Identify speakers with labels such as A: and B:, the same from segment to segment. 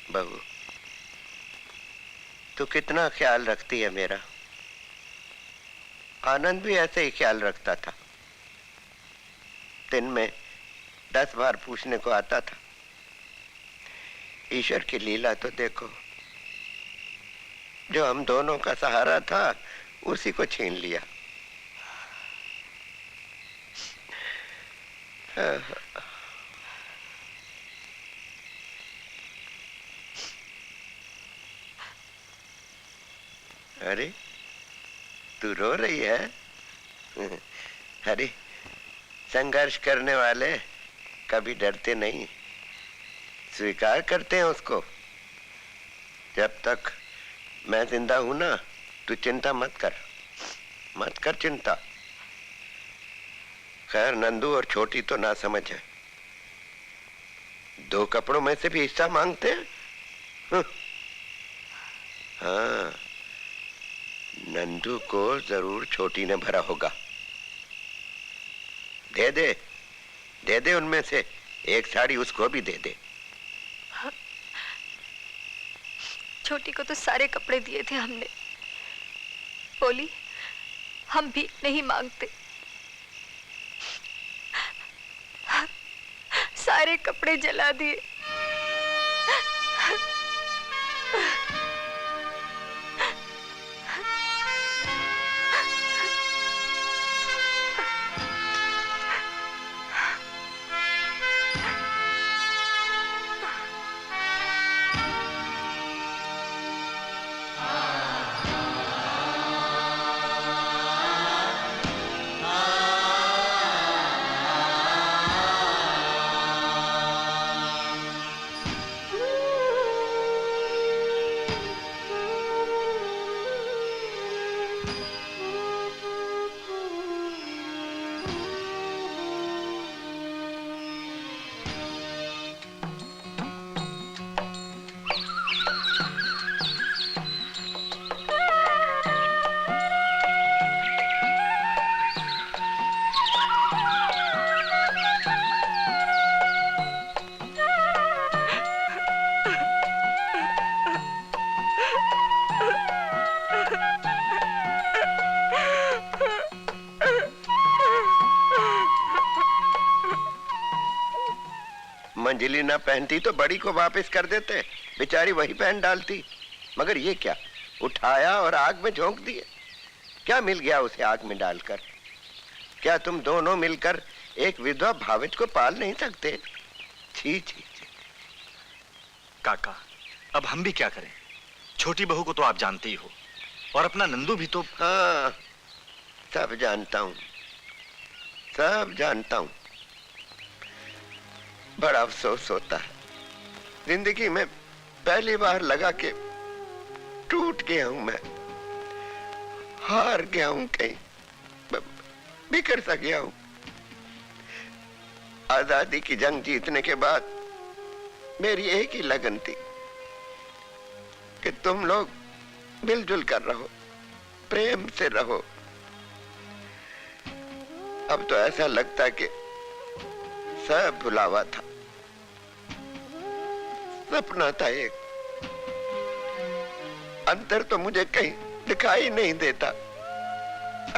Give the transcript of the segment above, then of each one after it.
A: बहू, तू कितना ख्याल रखती है मेरा। आनंद भी ऐसे ही ख्याल रखता था। दिन में 10 बार पूछने को आता था। ईश्वर की लीला तो देखो, जो हम दोनों का सहारा था उसी को छीन लिया। अरे तू रो रही है? अरे संघर्ष करने वाले कभी डरते नहीं, स्वीकार करते हैं उसको। जब तक मैं जिंदा हूं ना, तू चिंता मत कर चिंता। खैर नंदू और छोटी तो ना समझ है, 2 कपड़ों में से भी हिस्सा मांगते हैं। हाँ, नंदू को जरूर छोटी ने भरा होगा। दे दे उनमें से एक साड़ी उसको भी दे दे।
B: हाँ, छोटी को तो सारे कपड़े दिए थे हमने। बोली हम भी नहीं मांगते। सारे कपड़े जला दिए।
A: मंजिली ना पहनती तो बड़ी को वापस कर देते, बेचारी वही पहन डालती। मगर ये क्या, उठाया और आग में झोंक दिए। क्या मिल गया उसे आग में डालकर? क्या तुम दोनों मिलकर एक विधवा भावित को पाल नहीं सकते? छी छी छी।
C: काका, अब हम भी क्या करें? छोटी बहू को तो आप जानते ही हो, और अपना नंदू भी तो।
A: हाँ, सब जानता हूँ, सब जानता हूँ। बड़ा अफसोस होता है, जिंदगी में पहली बार लगा के टूट गया हूं मैं, हार गया हूं, कहीं बिखर सा गया हूं। आजादी की जंग जीतने के बाद मेरी एक ही लगन थी कि तुम लोग मिलजुल कर रहो, प्रेम से रहो। अब तो ऐसा लगता है कि सब भुलावा था, सपना था एक। अंतर तो मुझे कहीं दिखाई नहीं देता,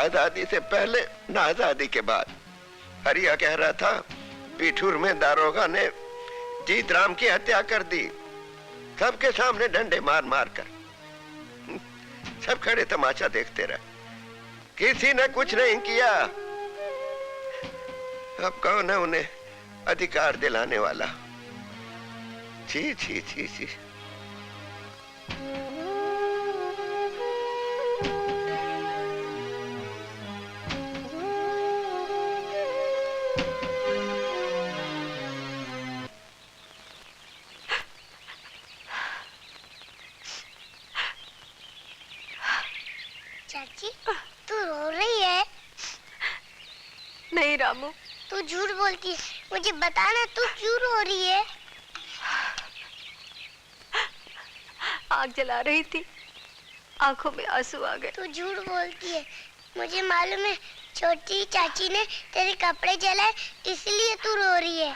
A: आजादी से पहले ना आजादी के बाद। हरिया कह रहा था पीठूर में दारोगा ने जीत राम की हत्या कर दी, सबके सामने डंडे मार मार कर। सब खड़े तमाशा देखते रहे, किसी ने कुछ नहीं किया। अब कौन है उन्हें अधिकार दिलाने वाला? छी छी छी छी।
D: चाची, तू रो रही है?
B: नहीं रामू,
D: तू झूठ बोलती है, मुझे बताना तू क्यों रो रही है?
B: आग जला रही थी, आंखों में आंसू आ गए।
D: तू झूठ बोलती है, मुझे मालूम है छोटी चाची ने तेरे कपड़े जलाए, इसलिए तू रो रही है।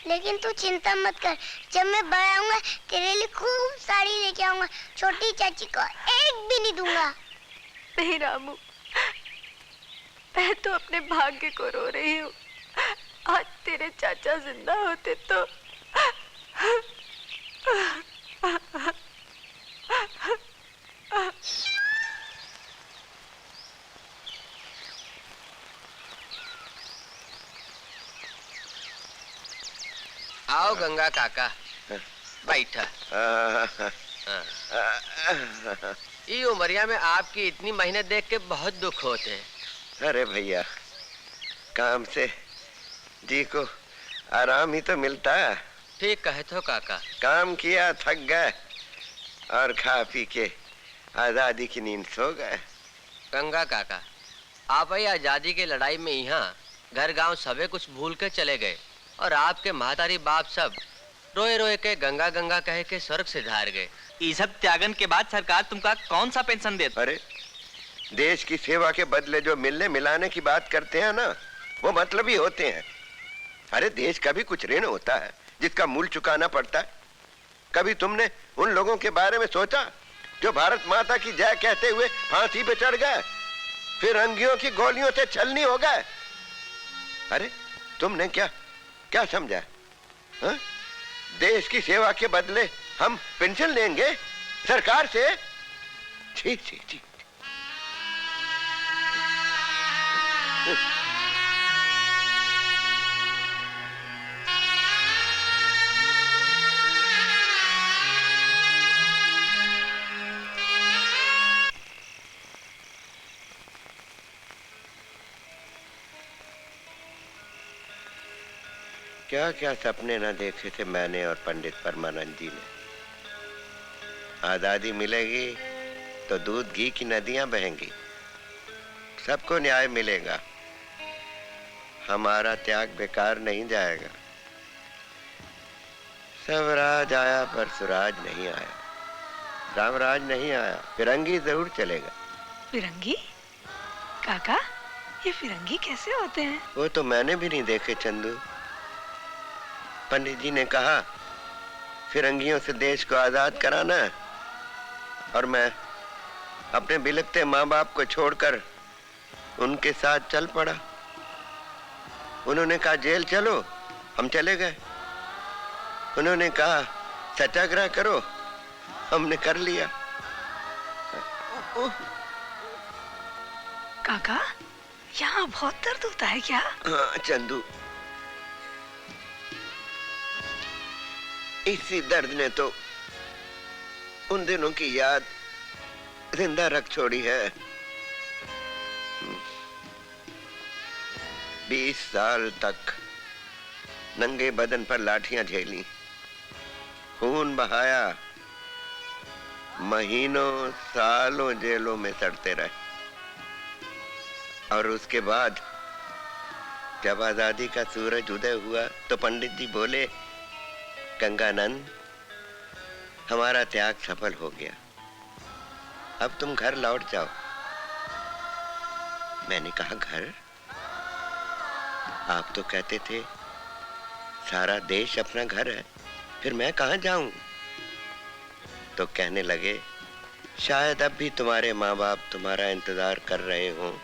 D: लेकिन तू चिंता मत कर, जब मैं बड़ा आऊंगा तेरे लिए खूब साड़ी लेके आऊंगा। छोटी चाची को एक भी नहीं दूंगा।
B: नहीं रामू, मैं तो अपने भाग्य को रो रही हूँ। आज तेरे चाचा जिंदा होते तो
E: आओ गंगा काका, बैठा। ये उमरिया में आपकी इतनी मेहनत देख के बहुत दुख होते हैं।
A: अरे भैया, काम से जी को आराम ही तो मिलता है।
E: ठीक कहे तो काका।
A: काम किया, थक गए और खा पी के आजादी की नींद सो गए।
E: गंगा काका, आप ही आजादी की लड़ाई में यहाँ घर गांव सबे कुछ भूल के चले गए और आपके महतारी बाप सब रोए रोए के गंगा गंगा कहे के स्वर्ग से धार गए।
F: ये सब त्यागन के बाद सरकार तुमका कौन सा पेंशन देती?
A: अरे देश की सेवा के बदले जो मिलने मिलाने की बात करते हैं ना, वो मतलबी होते हैं। अरे देश का भी कुछ ऋण होता है जिसका मूल चुकाना पड़ता है। कभी तुमने उन लोगों के बारे में सोचा जो भारत माता की जय कहते हुए फांसी पे चढ़ गए, फिर रंगियों की गोलियों से छलनी हो गए? अरे तुमने क्या क्या समझा? हा? देश की सेवा के बदले हम पेंशन लेंगे सरकार से? छी छी छी। क्या क्या सपने न देखे थे मैंने और पंडित परमानंद जी ने। आजादी मिलेगी तो दूध घी की नदियां बहेंगी, सबको न्याय मिलेगा, हमारा त्याग बेकार नहीं जाएगा। सब राज आया पर सुराज नहीं आया, रामराज नहीं आया, फिरंगी जरूर चलेगा।
G: फिरंगी? काका, ये फिरंगी कैसे होते हैं?
A: वो तो मैंने भी नहीं देखे चंदू। पंडित जी ने कहा फिरंगियों से देश को आजाद कराना है और मैं अपने बिलखते माँ बाप को छोड़कर उनके साथ चल पड़ा। उन्होंने कहा जेल चलो, हम चले गए। उन्होंने कहा सत्याग्रह करो, हमने कर लिया।
G: काका, यहाँ बहुत दर्द होता है क्या?
A: हाँ चंदू, इसी दर्द ने तो उन दिनों की याद जिंदा रख छोड़ी है। 20 साल तक नंगे बदन पर लाठियां झेली, खून बहाया, महीनों सालों जेलों में सड़ते रहे। और उसके बाद जब आजादी का सूरज उदय हुआ तो पंडित जी बोले, गंगानंद, हमारा त्याग सफल हो गया, अब तुम घर लौट जाओ। मैंने कहा घर? आप तो कहते थे सारा देश अपना घर है, फिर मैं कहाँ जाऊं? तो कहने लगे, शायद अब भी तुम्हारे माँ बाप तुम्हारा इंतजार कर रहे हों।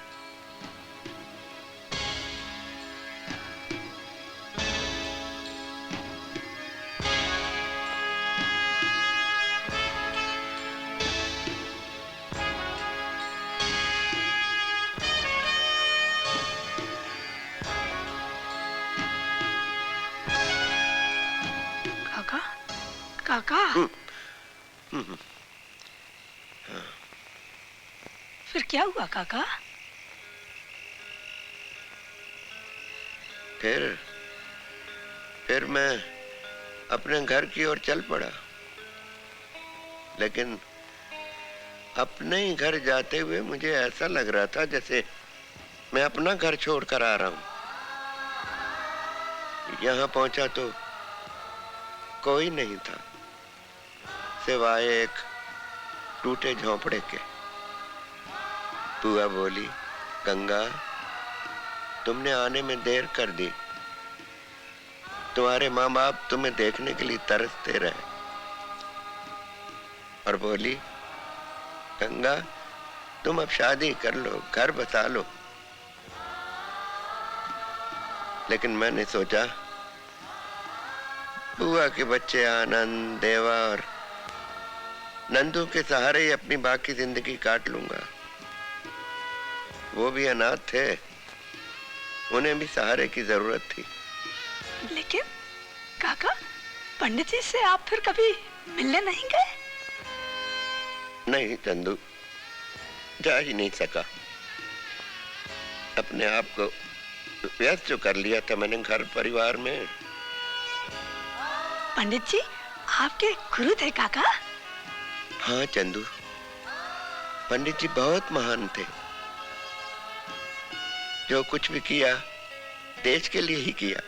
G: काका, फिर क्या हुआ काका?
A: फिर मैं अपने घर की ओर चल पड़ा, लेकिन अपने ही घर जाते हुए मुझे ऐसा लग रहा था जैसे मैं अपना घर छोड़कर आ रहा हूं। यहाँ पहुंचा तो कोई नहीं था सिवाय एक टूटे झोंपड़े के। बुआ बोली, गंगा, तुमने आने में देर कर दी, तुम्हारे माँ बाप तुम्हें देखने के लिए तरसते रहे और बोली, गंगा तुम अब शादी कर लो, घर बसा लो। लेकिन मैंने सोचा बुआ के बच्चे आनंद, देवा और नंदू के सहारे ही अपनी बाकी जिंदगी काट लूंगा। वो भी अनाथ थे, उन्हें भी सहारे की जरूरत थी।
G: लेकिन काका, पंडित जी से आप फिर कभी मिलने नहीं गए?
A: नहीं चंदू, जा ही नहीं सका। अपने आप को व्यस्त जो कर लिया था मैंने घर परिवार में।
G: पंडित जी आपके गुरु थे काका?
A: हाँ चंदू, पंडित जी बहुत महान थे। जो कुछ भी किया देश के लिए ही किया,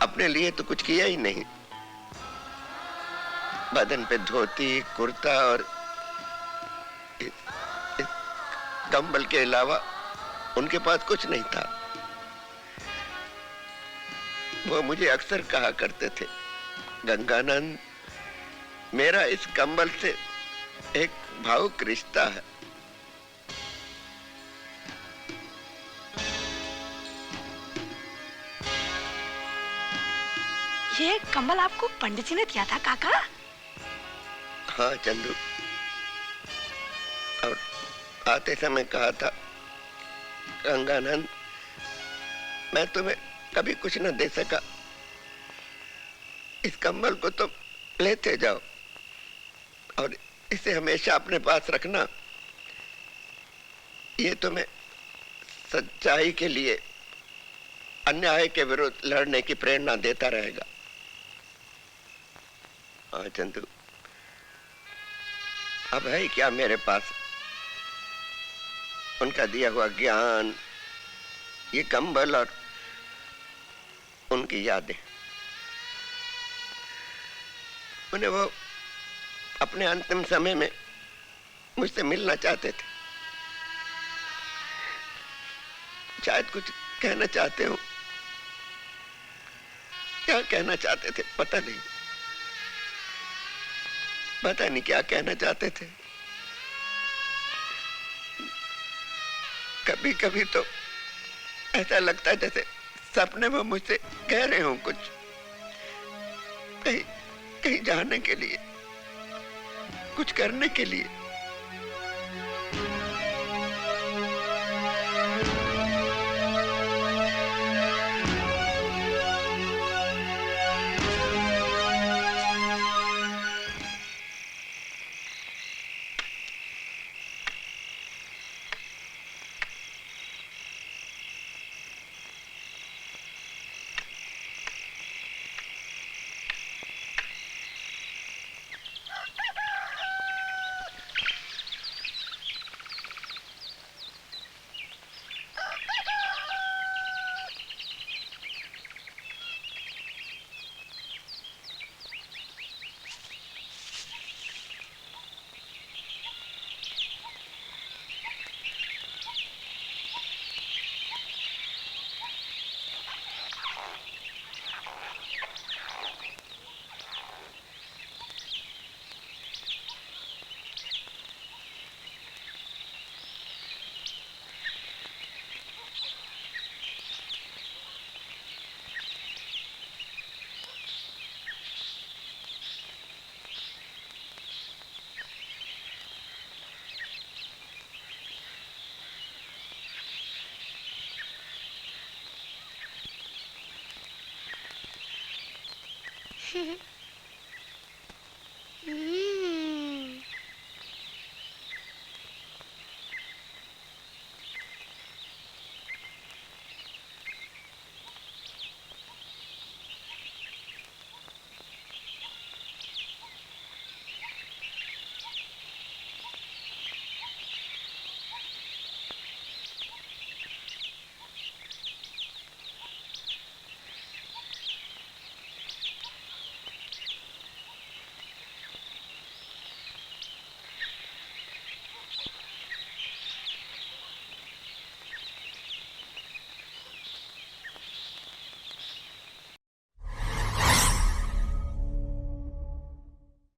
A: अपने लिए तो कुछ किया ही नहीं। बदन पे धोती, कुर्ता और इस कंबल के अलावा उनके पास कुछ नहीं था। वो मुझे अक्सर कहा करते थे, गंगानंद, मेरा इस कंबल से एक भावुक रिश्ता है।
G: ये कंबल आपको पंडित जी ने दिया था काका?
A: हाँ चंदू, और आते समय कहा था, गंगानंद, मैं तुम्हें कभी कुछ न दे सका, इस कंबल को तुम लेते जाओ और इसे हमेशा अपने पास रखना। ये तुम्हें सच्चाई के लिए, अन्याय के विरुद्ध लड़ने की प्रेरणा देता रहेगा। हाँ चंदू, अब है क्या मेरे पास? उनका दिया हुआ ज्ञान, ये कंबल और उनकी यादें। उन्हें वो अपने अंतिम समय में मुझसे मिलना चाहते थे। शायद कुछ कहना चाहते हो। क्या कहना चाहते थे पता नहीं, पता नहीं क्या कहना चाहते थे। कभी कभी तो ऐसा लगता है जैसे सपने में मुझसे कह रहे हो कुछ, कहीं कहीं जाने के लिए, कुछ करने के लिए।